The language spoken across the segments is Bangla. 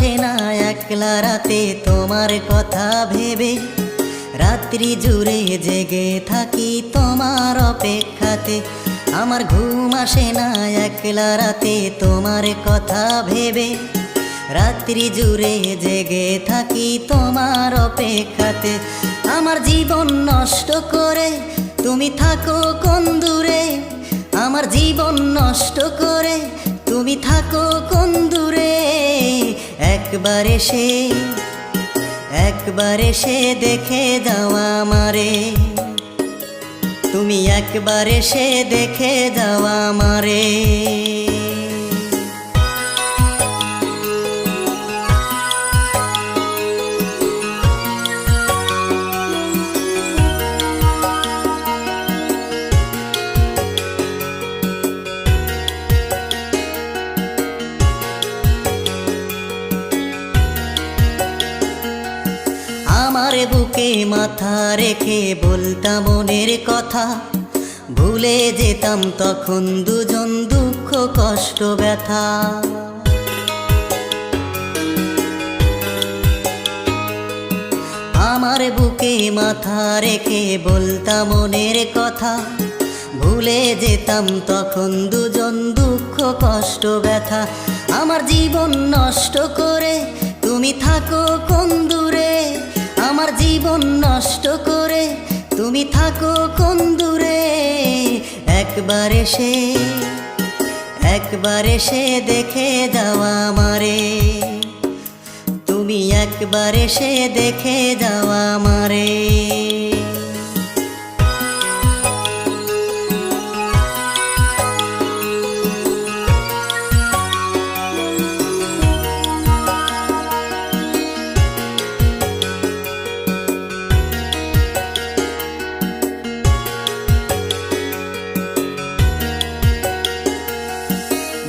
আসে না একলা রাতে তোমার কথা ভেবে, রাত্রি জুড়ে জেগে থাকি তোমার অপেক্ষাতে। আমার ঘুম আসে না একলা রাতে তোমার কথা ভেবে, রাত্রি জুড়ে জেগে থাকি তোমার অপেক্ষাতে। আমার জীবন নষ্ট করে তুমি থাকো কোন দূরে, আমার জীবন নষ্ট করে তুমি থাকো কোন দূরে। একবার এসে দেখে যাও আমারে, তুমি একবার এসে দেখে যাও আমারে। আমার বুকে মাথা রেখে বলতাম মনের কথা, ভুলে যেতাম তখন দুজন দুঃখ কষ্ট ব্যথা। আমার বুকে মাথা রেখে বলতাম মনের কথা, ভুলে যেতাম তখন দুজন দুঃখ কষ্ট ব্যথা। আমার জীবন নষ্ট করে তুমি থাকো কোন দূরে, আমার জীবন নষ্ট করে তুমি থাকো কোন দূরে। একবার এসে দেখে যাও আমারে, তুমি একবার এসে দেখে যাও আমারে।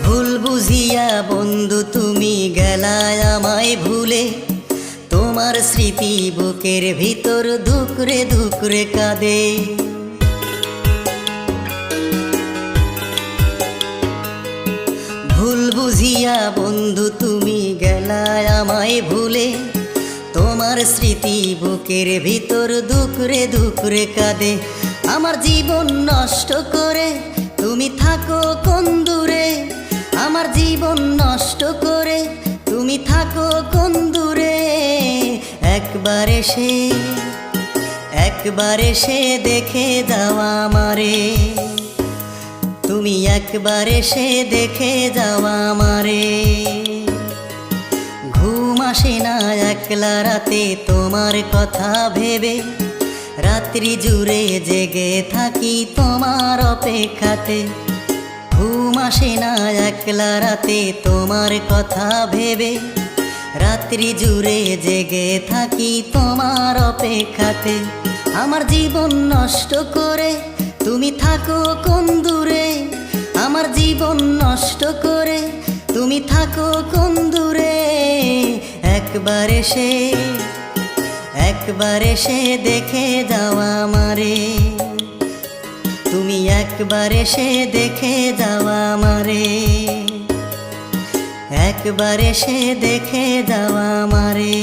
ভুল বুঝিয়া বন্ধু তুমি গেলায় আমায় ভুলে, তোমার স্মৃতি বুকের ভিতর দুকরে দুকরে কাঁদে। ভুল বুঝিয়া বন্ধু তুমি গেলায় আমায় ভুলে, তোমার স্মৃতি বুকের ভিতর দুকরে দুকরে কাঁদে। আমার জীবন নষ্ট করে তুমি থাকো কোন দূরে, আমার জীবন নষ্ট করে তুমি থাকো কোন দূরে। একবার এসে দেখে যাও আমারে, তুমি একবার এসে দেখে যাও আমারে। ঘুম আসে না একলা রাতে তোমার কথা ভেবে, রাত্রি জুড়ে জেগে থাকি তোমার অপেক্ষাতে। ঘুম আসে না একলা রাতে তোমার কথা ভেবে, রাত্রি জুড়ে জেগে থাকি তোমার অপেক্ষাতে। আমার জীবন নষ্ট করে তুমি থাকো কোন দূরে, আমার জীবন নষ্ট করে তুমি থাকো কোন দূরে। একবার এসে দেখে যাও আমারে, তুমি একবার এসে দেখে যাও আমারে। একবার এসে দেখে যাও আমারে।